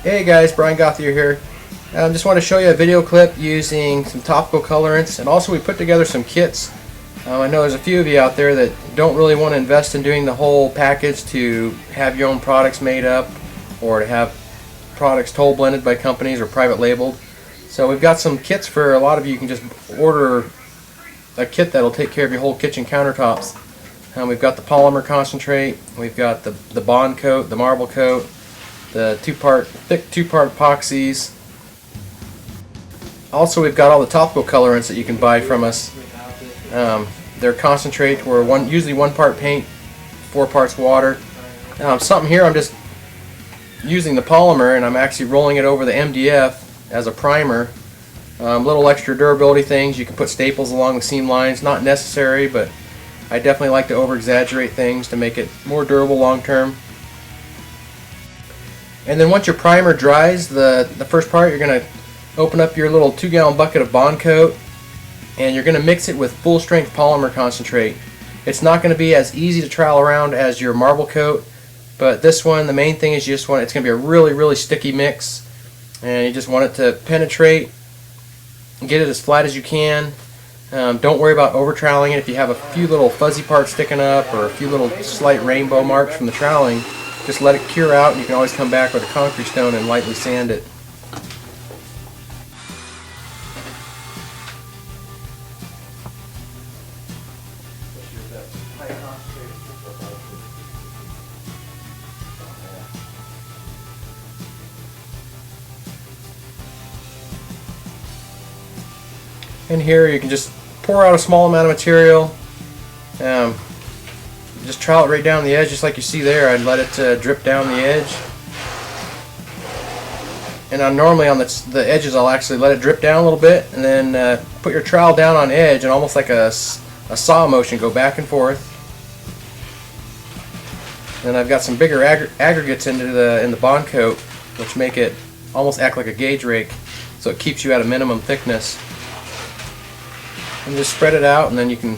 Hey guys, Brian Gothier here. Just want to show you a video clip using some topical colorants, and also we put together some kits. I know there's a few of you out there that don't really want to invest in doing the whole package to have your own products made up or to have products toll blended by companies or private labeled. So we've got some kits for a lot of you. You can just order a kit that'll take care of your whole kitchen countertops. We've got the polymer concentrate, we've got the bond coat, the marble coat, the thick two-part epoxies. Also, we've got all the topical colorants that you can buy from us. They're concentrate, where usually 1 part paint, 4 parts water. Something here, I'm just using the polymer and I'm actually rolling it over the MDF as a primer. Little extra durability things. You can put staples along the seam lines. Not necessary, but I definitely like to over-exaggerate things to make it more durable long term. And then once your primer dries, the first part, you're going to open up your little 2-gallon bucket of bond coat, and you're going to mix it with full strength polymer concentrate. It's not going to be as easy to trowel around as your marble coat, but this one, the main thing is you just want it's going to be a really sticky mix, and you just want it to penetrate, get it as flat as you can. Don't worry about over troweling it. If you have a few little fuzzy parts sticking up or a few little slight rainbow marks from the troweling, just let it cure out, and you can always come back with a concrete stone and lightly sand it. And here you can just pour out a small amount of material. Just trowel it right down the edge, just like you see there. I'd let it drip down the edge. And normally on the edges, I'll actually let it drip down a little bit, and then put your trowel down on edge, and almost like a saw motion, go back and forth. And I've got some bigger aggregates in the bond coat, which make it almost act like a gauge rake, so it keeps you at a minimum thickness. And just spread it out, and then you can,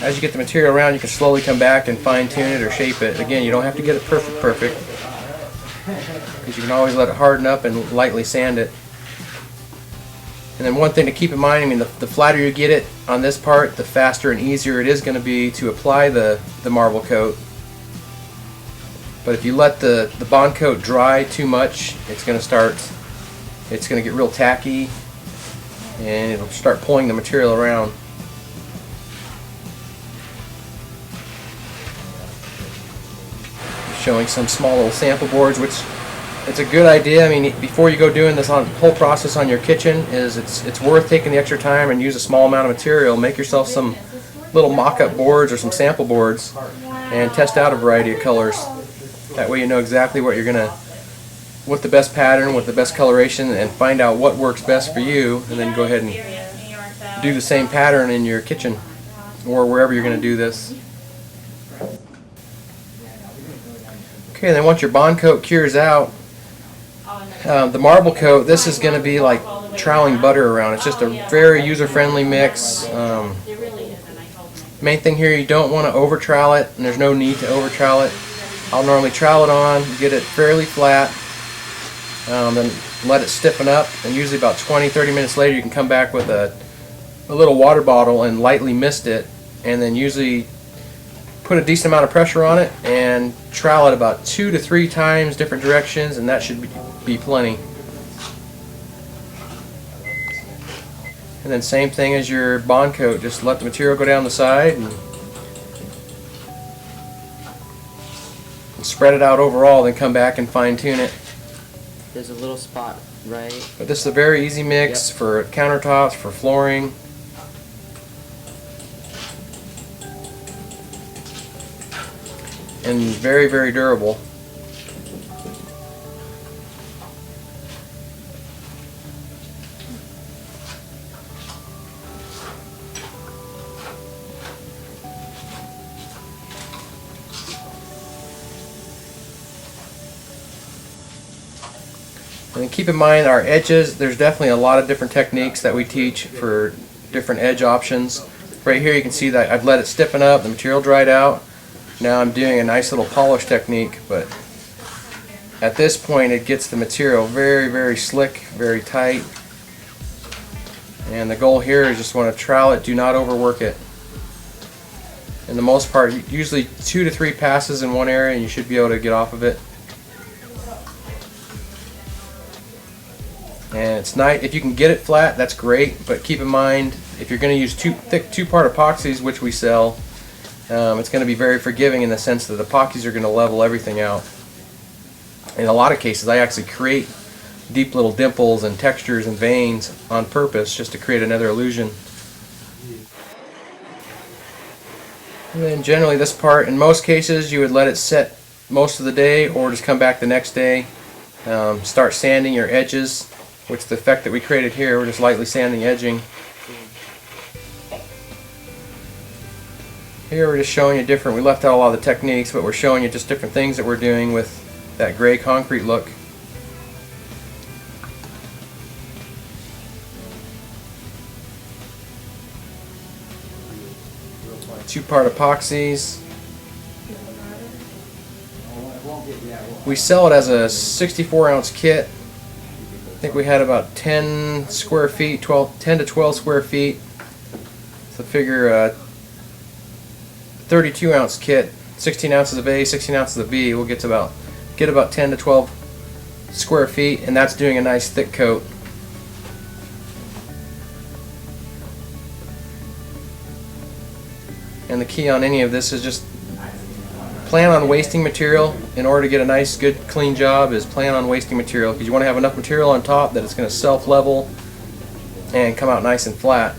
as you get the material around, you can slowly come back and fine tune it or shape it. Again, you don't have to get it perfect, because you can always let it harden up and lightly sand it. And then one thing to keep in mind, I mean, the flatter you get it on this part, the faster and easier it is going to be to apply the marble coat. But if you let the bond coat dry too much, it's going to get real tacky, and it'll start pulling the material around. Showing some small little sample boards, which it's a good idea. I mean, before you go doing this whole process on your kitchen, it's worth taking the extra time and use a small amount of material. Make yourself some little mock-up boards or some sample boards and test out a variety of colors. That way you know exactly what the best pattern, with the best coloration, and find out what works best for you, and then go ahead and do the same pattern in your kitchen or wherever you're going to do this. Okay, and then once your bond coat cures out, the marble coat, this is going to be like troweling butter around. It's just a very user-friendly mix. Main thing here, you don't want to over trowel it, and there's no need to over trowel it. I'll normally trowel it on, get it fairly flat, then let it stiffen up, and usually about 20-30 minutes later you can come back with a little water bottle and lightly mist it, and then usually put a decent amount of pressure on it and trowel it about 2 to 3 times different directions, and that should be plenty. And then same thing as your bond coat, just let the material go down the side and spread it out overall, then come back and fine tune it. There's a little spot, right? But this is a very easy mix for countertops, for flooring. And very durable. And then keep in mind our edges, there's definitely a lot of different techniques that we teach for different edge options. Right here you can see that I've let it stiffen up, the material dried out. Now I'm doing a nice little polish technique, but at this point it gets the material very, very slick, very tight. And the goal here is just want to trowel it, do not overwork it. In the most part, usually 2 to 3 passes in one area and you should be able to get off of it. And it's nice if you can get it flat, that's great, but keep in mind if you're going to use thick two-part epoxies, which we sell, it's going to be very forgiving in the sense that the epoxies are going to level everything out. In a lot of cases I actually create deep little dimples and textures and veins on purpose just to create another illusion. And then generally this part, in most cases you would let it set most of the day or just come back the next day. Start sanding your edges, which the effect that we created here, we're just lightly sanding edging. Here we're just showing you different, we left out a lot of the techniques, but we're showing you just different things that we're doing with that gray concrete look. Two-part epoxies. We sell it as a 64-ounce kit. I think we had about 10 square feet, 10 to 12 square feet. So figure 32-ounce kit, 16 ounces of A, 16 ounces of B. We'll get about 10 to 12 square feet, and that's doing a nice thick coat. And the key on any of this is just plan on wasting material. In order to get a nice, good, clean job is plan on wasting material, because you want to have enough material on top that it's going to self-level and come out nice and flat.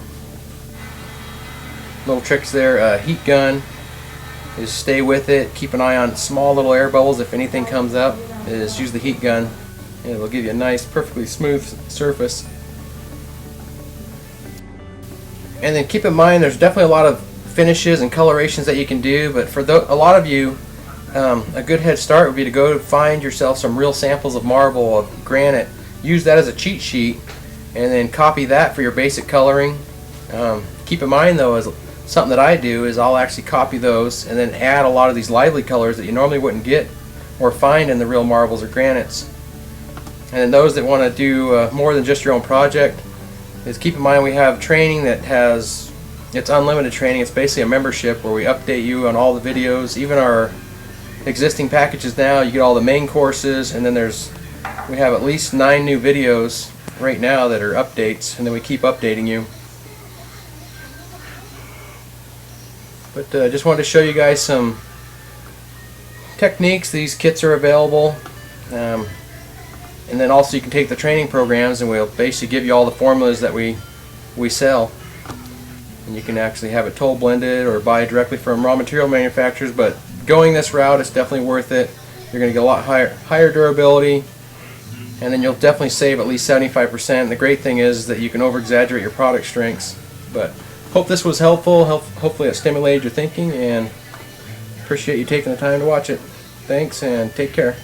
Little tricks there, heat gun is stay with it, keep an eye on small little air bubbles. If anything comes up, is use the heat gun and it will give you a nice, perfectly smooth surface. And then keep in mind there's definitely a lot of finishes and colorations that you can do, but for a lot of you, a good head start would be to go find yourself some real samples of marble, of granite, use that as a cheat sheet, and then copy that for your basic coloring. Keep in mind though, is something that I do is I'll actually copy those and then add a lot of these lively colors that you normally wouldn't get or find in the real marbles or granites. And then those that want to do more than just your own project, is keep in mind we have training that has, it's unlimited training. It's basically a membership where we update you on all the videos, even our existing packages now. You get all the main courses, and then we have at least 9 new videos right now that are updates, and then we keep updating you. But just wanted to show you guys some techniques. These kits are available, and then also you can take the training programs and we'll basically give you all the formulas that we sell. And you can actually have it toll blended or buy it directly from raw material manufacturers, but going this route is definitely worth it. You're going to get a lot higher durability, and then you'll definitely save at least 75%. And the great thing is that you can over exaggerate your product strengths. But hope this was helpful. Hopefully it stimulated your thinking, and appreciate you taking the time to watch it. Thanks and take care.